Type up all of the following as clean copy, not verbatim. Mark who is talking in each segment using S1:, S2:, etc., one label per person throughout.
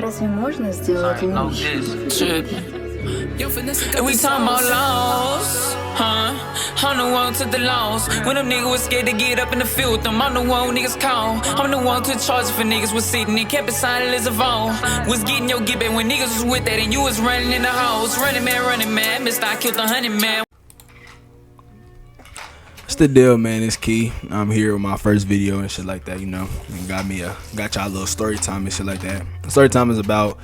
S1: Разве можно сделать лучше?
S2: And we talking about laws, huh? I'm the one who took the loss. When them niggas was scared to get up in the field with them, I'm the one who niggas call. I'm the one who took charge for niggas was sitting and kept it silent as a vault. Was getting your get back when niggas was with that and you was running in the house. Running man, Mr. I killed 100 man.
S3: It's the deal, man. It's Key. I'm here with my first video and shit like that, you know. And got y'all a little story time and shit like that. Story time is about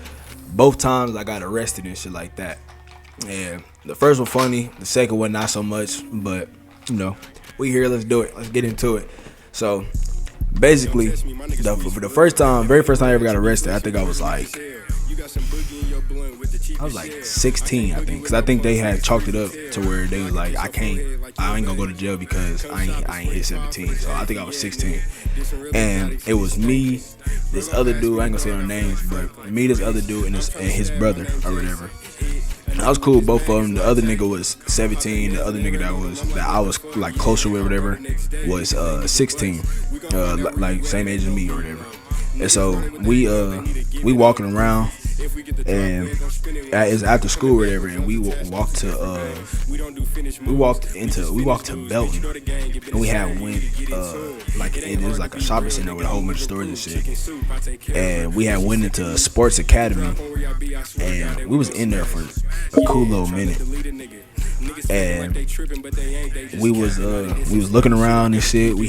S3: both times I got arrested and shit like that. And the first one funny, the second one not so much, but you know, we here, let's do it. Let's get into it. So basically, the very first time I ever got arrested, I think I was like 16, I think, because I think they had chalked it up to where they was like, I ain't gonna go to jail because I ain't hit 17. So I think I was 16, and it was me, this other dude, I ain't gonna say their names, but me, this other dude, and his brother or whatever. I was cool with both of them. The other nigga was 17. The other nigga that I was like closer with or whatever was 16, like same age as me or whatever. And so we walking around, and it's after school or whatever, and we walked to Belton, and we had went it was like a shopping center with a whole bunch of stores and shit, and we had went into Sports Academy, and we was in there for a cool little minute, and we was looking around and shit. We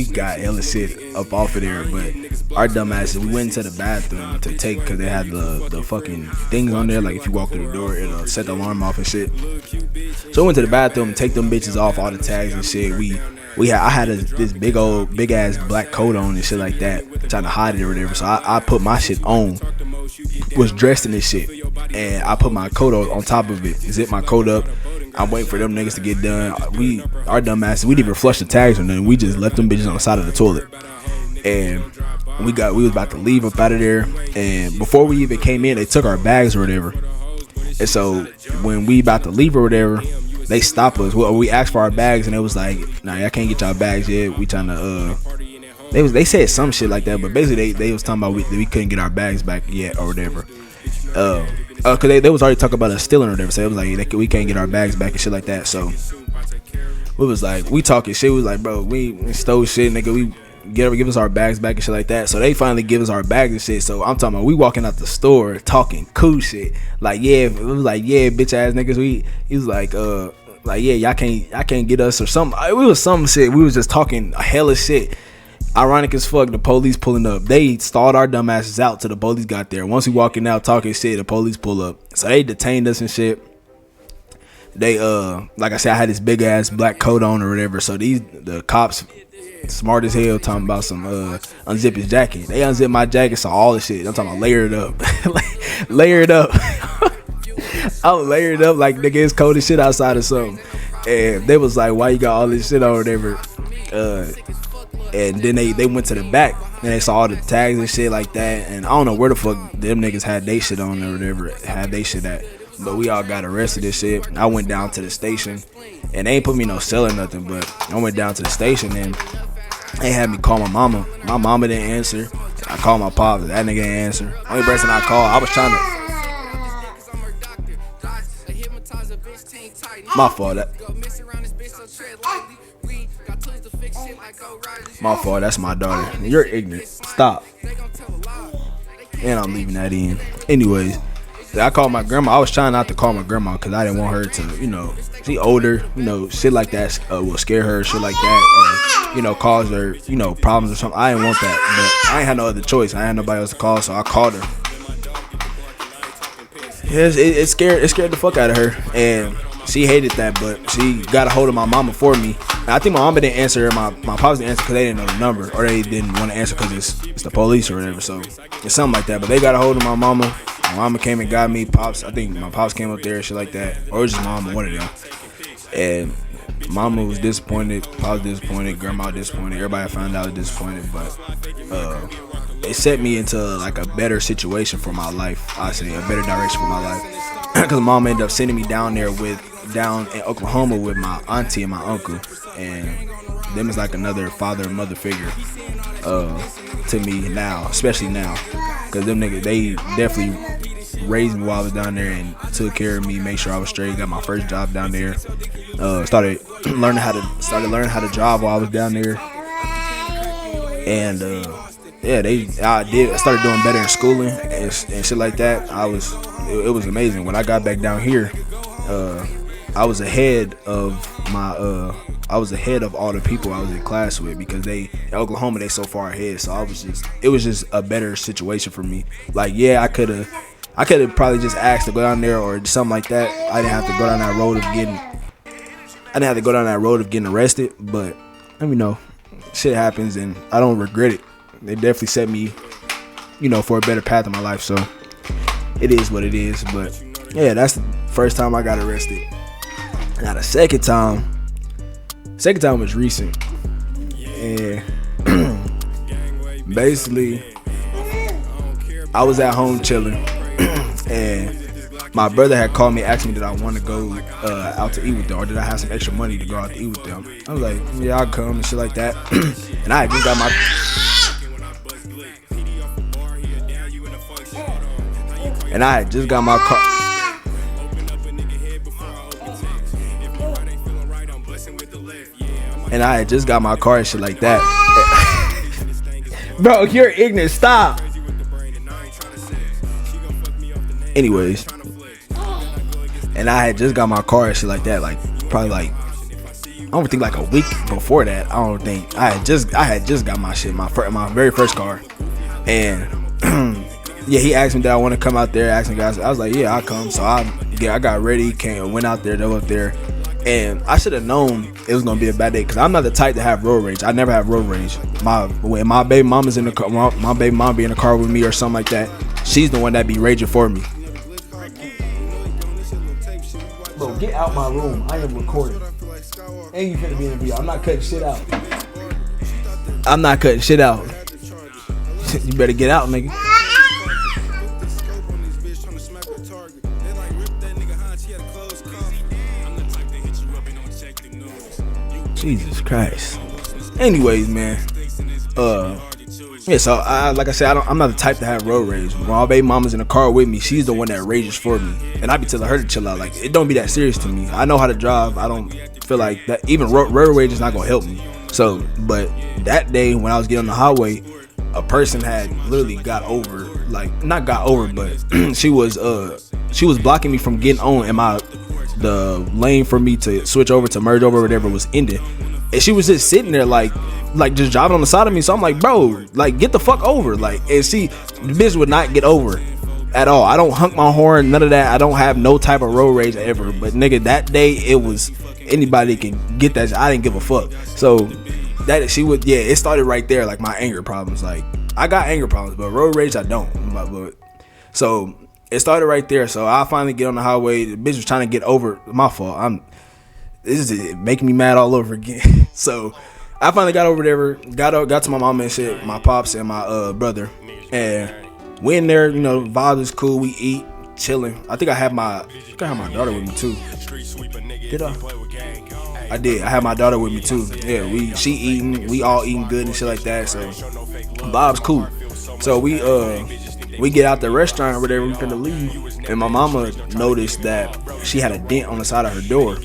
S3: got hella shit up off of there, but our dumb asses, we went into the bathroom to take, because they had the fucking things on there, like if you walk through the door, it'll set the alarm off and shit. So we went to the bathroom and take them bitches off, all the tags and shit. I had this big ass black coat on and shit like that, trying to hide it or whatever. So I put my shit on, was dressed in this shit, and I put my coat on top of it, zipped my coat up. I'm waiting for them niggas to get done. Our dumb asses, we didn't even flush the tags or nothing. We just left them bitches on the side of the toilet, and we was about to leave up out of there. And before we even came in, they took our bags or whatever. And so when we about to leave or whatever, they stopped us. Well, we asked for our bags, and it was like, nah, y'all can't get y'all bags yet. We trying to they said some shit like that, but basically they was talking about we couldn't get our bags back yet or whatever. Cause they was already talking about us stealing or whatever. So it was like we can't get our bags back and shit like that. So we was like, we talking shit. We was like, bro, we stole shit, nigga. We give us our bags back and shit like that. So they finally give us our bags and shit. So I'm talking about, we walking out the store talking cool shit. Like, yeah, it was like, yeah, bitch ass niggas. He was like, yeah, y'all can't get us or something. It was some shit. We was just talking a hella shit. Ironic as fuck, the police pulling up. They stalled our dumb asses out till the police got there. Once we walking out talking shit, the police pull up. So they detained us and shit. They like I said, I had this big ass black coat on or whatever. So the cops, smart as hell, talking about some unzip his jacket. They unzipped my jacket, saw all the shit. I'm talking about layered up. Layered up. I was layered up like nigga, it's cold as shit outside or something. And they was like, why you got all this shit on or whatever? And then they went to the back and they saw all the tags and shit like that. And I don't know where the fuck them niggas had they shit on or whatever, had they shit at. But we all got arrested and shit. I went down to the station, and they ain't put me no cell or nothing, but I went down to the station and they had me call my mama. My mama didn't answer. I called my pop, that nigga didn't answer. Only person I called, I was trying to. My fault. My fault, that's my daughter. You're ignorant. Stop. And I'm leaving that in. Anyways, I called my grandma. I was trying not to call my grandma because I didn't want her to, you know, she older, you know, shit like that will scare her, shit like that, or, you know, cause her, you know, problems or something. I didn't want that, but I ain't had no other choice. I had nobody else to call, so I called her. Yes, it scared the fuck out of her, and she hated that, but she got a hold of my mama for me. And I think my mama didn't answer, my pops didn't answer because they didn't know the number, or they didn't want to answer because it's the police or whatever, so it's something like that. But they got a hold of my mama. My mama came and got me. Pops, I think my pops came up there and shit like that, or it was just mama, one of them. And mama was disappointed, pops disappointed, grandma disappointed, everybody found out was disappointed, but it set me into like a better situation for my life. I say a better direction for my life, because mom ended up sending me down there down in Oklahoma with my auntie and my uncle, and them is like another father and mother figure to me now, especially now. because them niggas, they definitely raised me while I was down there and took care of me, made sure I was straight. Got my first job down there. Started learning how to drive while I was down there. And I started doing better in schooling and shit like that. It was amazing. When I got back down here, I was ahead of all the people I was in class with, because in Oklahoma they so far ahead. So it was just a better situation for me. Like, yeah, I could have probably just asked to go down there or something like that. I didn't have to go down that road of getting arrested, but let me know. Shit happens and I don't regret it. They definitely set me, for a better path in my life. So it is what it is. But yeah, that's the first time I got arrested. Now the second time was recent. And basically I was at home chilling and my brother had called me, asked me did I want to go out to eat with them, or did I have some extra money to go out to eat with them. I was like, yeah, I'll come and shit like that. And I had just got my car. And I had just got my car and shit like that. Bro, you're ignorant. Stop. Anyways, and I had just got my car and shit like that. Like probably like I don't think like a week before that. I had just got my shit, my very first car. And yeah, he asked me did I want to come out there. Asked me guys. I was like, yeah, I'll come. So I got ready, went out there, drove up there. And I should have known it was gonna be a bad day, because I'm not the type to have road rage. I never have road rage. When my baby mama's in the car, my baby mom be in the car with me or something like that, she's the one that be raging for me. Bro, get out my room. I am recording. And you finna be in the video. I'm not cutting shit out. You better get out, nigga. Jesus Christ. Anyways, man. Yeah, so like I said, I'm not the type to have road rage. When my baby mama's in the car with me, she's the one that rages for me, and I be telling her to chill out. Like, it don't be that serious to me. I know how to drive. I don't feel like that. Even road rage is not gonna help me. So, but that day when I was getting on the highway, a person had literally got over, like not got over, but she was blocking me from getting on, and the lane for me to switch over to merge over, whatever, was ended. And she was just sitting there like just driving on the side of me. So I'm like, bro, like get the fuck over. Like, and the bitch would not get over at all. I don't honk my horn, none of that. I don't have no type of road rage ever. But nigga, that day it was anybody can get that. I didn't give a fuck. So that she would, yeah, it started right there. Like my anger problems. Like I got anger problems, but road rage I don't. So it started right there. So I finally get on the highway. The bitch was trying to get over. My fault. This is making me mad all over again. So I finally got over there, got to my mama and shit, my pops and my brother, and we in there, vibe is cool, we eat, chilling. I think I had my daughter with me too. Did I? I did. I had my daughter with me too. Yeah, she eating, we all eating good and shit like that. So vibe's cool. So we get out the restaurant or whatever, we finna leave, and my mama noticed that she had a dent on the side of her door.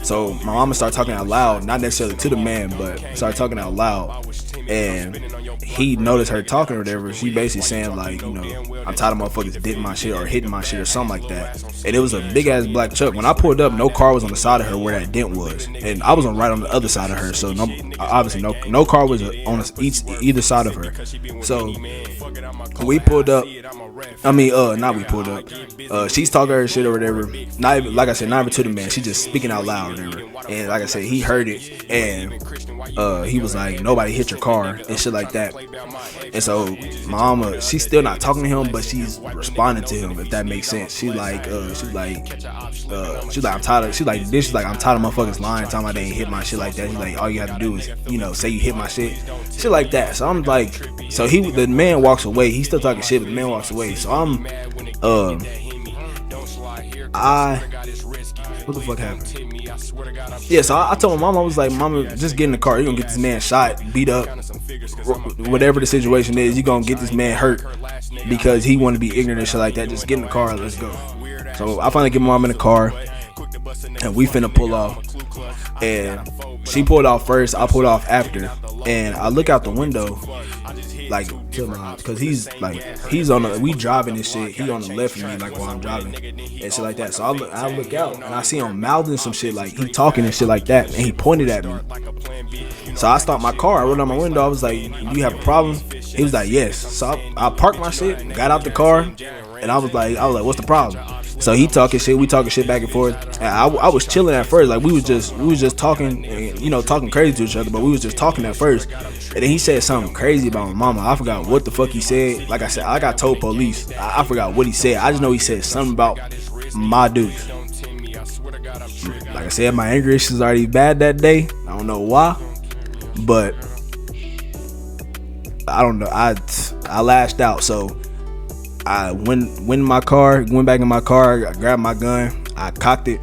S3: So my mama started talking out loud, not necessarily to the man, but started talking out loud. And he noticed her talking or whatever. She basically saying like, I'm tired of motherfuckers denting my shit or hitting my shit or something like that. And it was a big ass black truck. When I pulled up, no car was on the side of her where that dent was, and I was right on the other side of her. So obviously no car was on either side of her. So we pulled up. She's talking her shit or whatever. Not even, like I said, not even to the man. She's just speaking out loud or whatever. And like I said, he heard it, and he was like, nobody hit your car and shit like that. And so my mama, she's still not talking to him, but she's responding to him, if that makes sense. I'm tired of motherfuckers lying, talking about they ain't hit my shit like that. She's like, all you have to do is, say you hit my shit like that. So I'm like, so the man walks away. He's still talking shit, but the man walks away. So I'm, what the fuck happened? Yeah, so I told my mom, I was like, mama, just get in the car. You're gonna get this man shot, beat up, whatever the situation is. You're gonna get this man hurt. because he wanted to be ignorant and shit like that. Just get in the car, let's go. So I finally get my mom in the car, and we finna pull off. And she pulled off first, I pulled off after. And I look out the window, like, cause he's on the, we driving this shit, he on the left of me, like, while I'm driving and shit like that. So I look out and I see him mouthing some shit, like he talking and shit like that, and he pointed at me. So I stopped my car, I rolled down my window, I was like, do you have a problem? He was like, yes. So I parked my shit, got out the car, and I was like, what's the problem? So he talking shit, we talking shit back and forth. And I was chilling at first, like we was just talking, and, you know, talking crazy to each other, but we was just talking at first. And then he said something crazy about my mama. I forgot what the fuck he said. Like I said, I got told police. I forgot what he said. I just know he said something about my dudes. Like I said, my anger issues was already bad that day. I don't know why, but I don't know. I lashed out. So I went in my car, went back in my car, I grabbed my gun, I cocked it,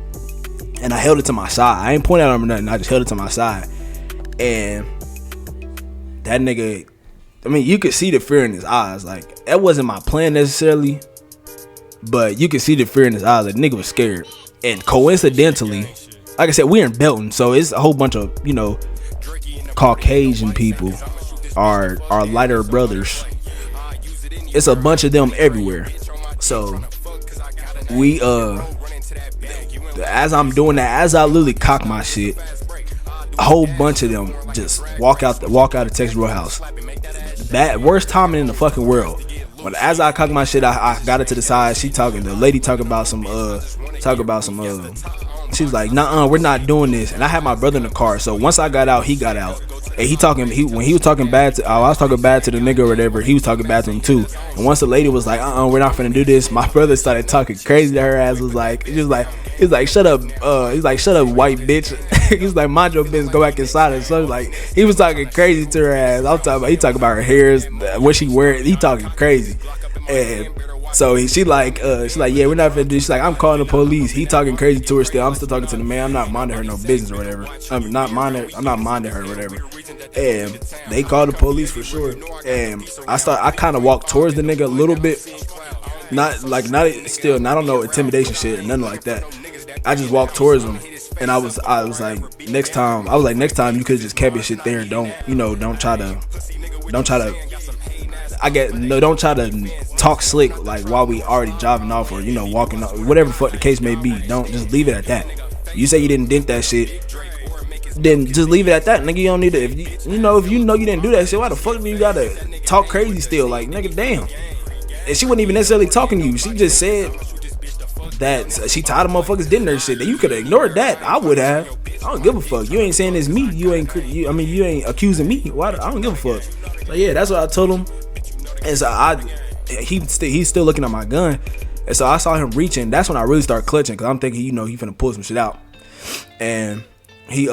S3: and I held it to my side. I ain't pointing at him or nothing, I just held it to my side. And that nigga, I mean, you could see the fear in his eyes. Like, that wasn't my plan necessarily, but you could see the fear in his eyes. Like, the nigga was scared. And coincidentally, like I said, we're in Belton, so it's a whole bunch of, you know, Caucasian people, our lighter brothers. It's a bunch of them everywhere. So we as I'm doing that, as I literally cock my shit, a whole bunch of them just walk out of Texas Roadhouse. Bad, worst timing in the fucking world. But as I cock my shit, I got it to the side. The lady talking about some she was like, "Nuh-uh, we're not doing this." And I had my brother in the car, so once I got out, he got out. And when he was talking bad to, I was talking bad to the nigga or whatever, he was talking bad to him too. And once the lady was like, we're not finna do this, my brother started talking crazy to her ass. He's like, shut up, shut up, white bitch. He's like, mind your business, go back inside. And so like, he was talking crazy to her ass. He talking about her hairs, what she wearing, he talking crazy. And so she's like, yeah, we're not finna do this. She's like, I'm calling the police. He talking crazy to her still. I'm still talking to the man. I'm not minding her no business or whatever. I'm not minding her or whatever. And they called the police for sure. And I kind of walked towards the nigga a little bit. Not on no intimidation shit or nothing like that. I just walked towards him. And I was like, next time you could just kept your shit there and don't try to don't try to talk slick like while we already driving off or walking off, whatever fuck the case may be. Don't just leave it at that. You say you didn't dent that shit, then just leave it at that, nigga. You don't need to. If you know you didn't do that shit, why the fuck do you gotta talk crazy still? Like, nigga, damn. And she wasn't even necessarily talking to you. She just said that she tired of motherfuckers denting her shit. That you could have ignored that. I would have. I don't give a fuck. You ain't saying it's me. You ain't accusing me. Why? I don't give a fuck. So yeah, that's what I told him. And so he's still looking at my gun. And so I saw him reaching. That's when I really started clutching, because I'm thinking, he finna pull some shit out. And he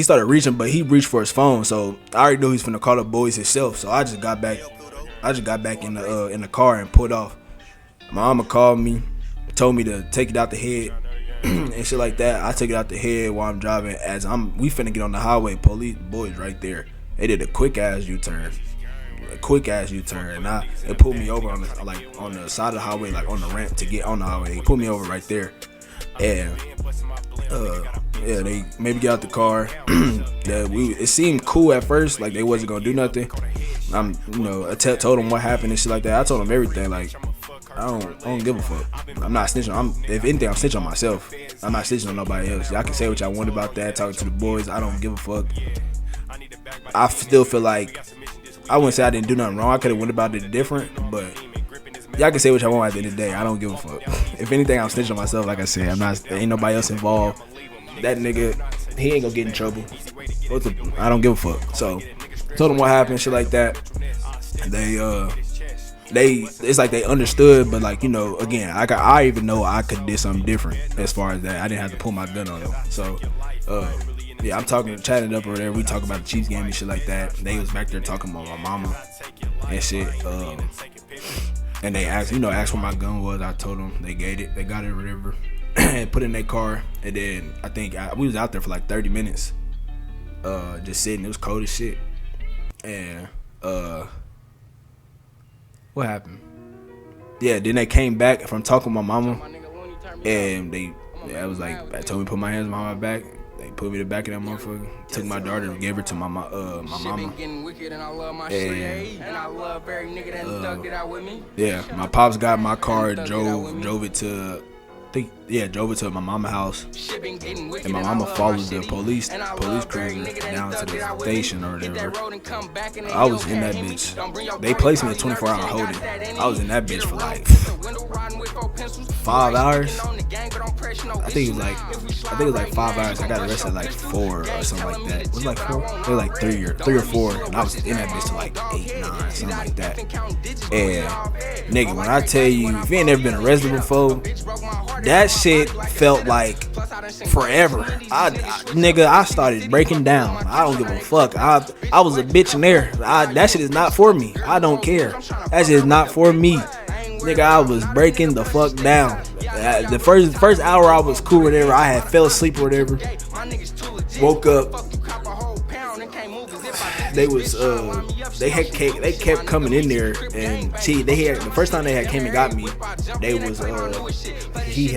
S3: started reaching, but he reached for his phone. So I already knew he was finna call the boys himself. So I just got back in the car and pulled off. My mama called me, told me to take it out the head and shit like that. I took it out the head while I'm driving. We finna get on the highway. Police boys right there. They did a quick ass U-turn. And it pulled me over on the side of the highway, like on the ramp to get on the highway. They pulled me over right there, and they made me get out the car. It seemed cool at first, like they wasn't gonna do nothing. I told them what happened and shit like that. I told them everything. Like, I don't give a fuck. I'm not snitching. If anything, I'm snitching on myself. I'm not snitching on nobody else. Y'all can say what y'all want about that. Talking to the boys, I don't give a fuck. I still feel like, I wouldn't say I didn't do nothing wrong. I could have went about it different, but y'all can say what y'all want at the end of the day. I don't give a fuck. If anything, I'm snitching on myself. Like I said, ain't nobody else involved. That nigga, he ain't gonna get in trouble. I don't give a fuck. So told them what happened, shit like that. It's like they understood, but like, again, I even know I could have did something different as far as that. I didn't have to pull my gun on them. So yeah, I'm chatting up over there. We talk about the Chiefs game and shit like that. They was back there talking about my mama and shit. And they asked where my gun was. I told them. They got it or whatever. And put it in their car. And then I think we was out there for like 30 minutes, just sitting. It was cold as shit. And What happened? Yeah, then they came back from talking to my mama, and I was like, I told me to put my hands behind my back. They put me in the back of that motherfucker. Took my daughter and gave her to my mama. Yeah, my pops got my car, drove it to my mama's house, and my mama followed the police cruiser down to the station or whatever. I was in that bitch. They placed me in 24-hour holding. I was in that bitch for like 5 hours. I think it was like 5 hours. I got arrested at like 4 or something like that. Was it like 4? It was like 3 or 4, and I was in that bitch till like 8, 9, something like that. And nigga, when I tell you, if you ain't never been arrested before, that shit felt like forever. I started breaking down. I don't give a fuck. I was a bitch in there. That shit is not for me. I don't care. That shit is not for me. Nigga, I was breaking the fuck down. The first hour I was cool or whatever. I had fell asleep or whatever. Woke up. They kept coming in there, and the first time they had came and got me, he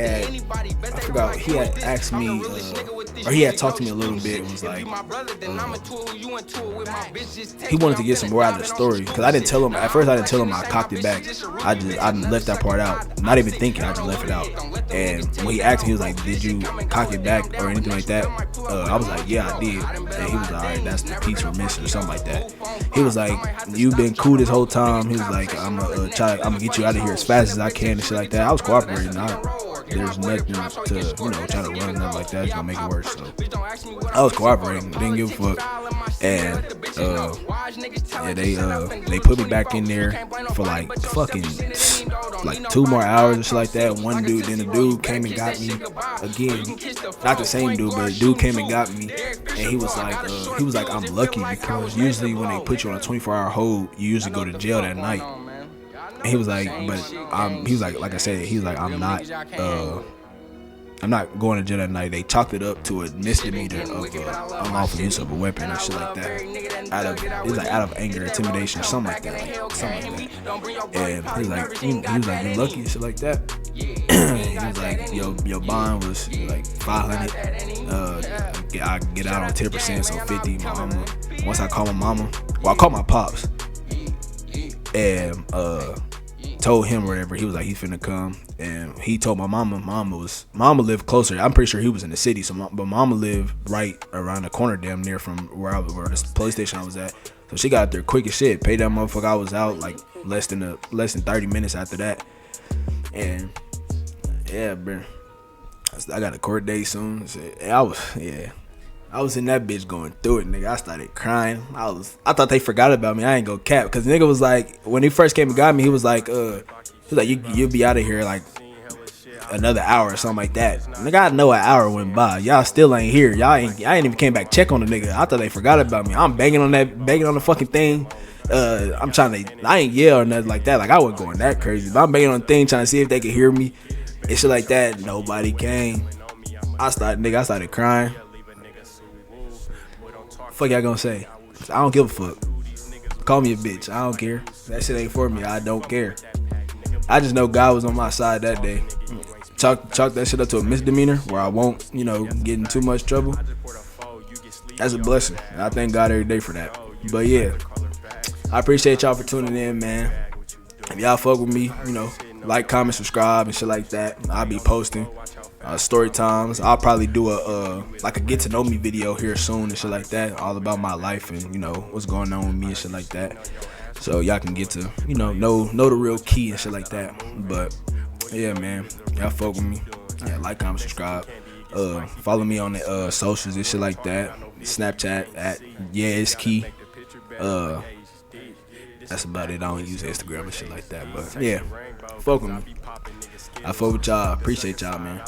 S3: had asked me, or he had talked to me a little bit, and was like, he wanted to get some more out of the story, because I didn't tell him, at first I didn't tell him I cocked it back. I left that part out, not even thinking, I just left it out. And when he asked me, he was like, did you cock it back or anything like that? I was like, yeah, I did. And he was like, alright, that's the piece we're missing or something like that. He was like, you've been cool this whole time. He was like, I'm gonna get you out of here as fast as I can and shit like that. I was cooperating. There's nothing to, try to run nothing like that. It's gonna make it worse. So I was cooperating. Didn't give a fuck. And they put me back in there for like fucking like 2 more hours or shit like that. Then the dude came and got me again. Not the same dude, but a dude came and got me, and he was like, I'm lucky, because usually when they put you on a 24-hour hold, you usually go to jail that night. And he was like, like I said, he was like, I'm not going to jail that night. They chalked it up to a misdemeanor of unlawful use of a weapon and shit like that. Out of anger, intimidation, something like that. And he was like, you're lucky, shit like that. He was like, your bond was like 500. I get out on 10%, so 50. My mama. Once I call my mama, I called my pops, and told him whatever. He was like, he's finna come, and he told my mama. Mama lived closer. I'm pretty sure he was in the city, but mama lived right around the corner, damn near from where the police station I was at. So she got there quick as shit. Paid that motherfucker. I was out like less than 30 minutes after that. And yeah, bro, I got a court date soon. I was in that bitch going through it, nigga. I started crying. I thought they forgot about me. I ain't go cap, because nigga was like, when he first came and got me, he was like, you'll be out of here like another hour or something like that. Nigga, I know an hour went by. Y'all still ain't here. I ain't even came back check on the nigga. I thought they forgot about me. I'm banging on the fucking thing. I ain't yell or nothing like that. Like, I wasn't going that crazy, but I'm banging on the thing trying to see if they could hear me and shit like that. Nobody came. I started crying. Fuck y'all gonna say? I don't give a fuck. Call me a bitch. I don't care. That shit ain't for me. I don't care. I just know God was on my side that day. Chalk that shit up to a misdemeanor where I won't, get in too much trouble. That's a blessing. And I thank God every day for that. But yeah, I appreciate y'all for tuning in, man. If y'all fuck with me, like, comment, subscribe, and shit like that. I'll be posting story times. I'll probably do a get to know me video here soon and shit like that, all about my life and what's going on with me and shit like that, so y'all can get to know the real key and shit like that. But yeah, man, y'all fuck with me. Yeah, like, comment, subscribe. Follow me on the socials and shit like that. Snapchat at it's key. That's about it. I don't use Instagram and shit like that, but yeah, fuck with me. I fuck with y'all. Appreciate y'all, man.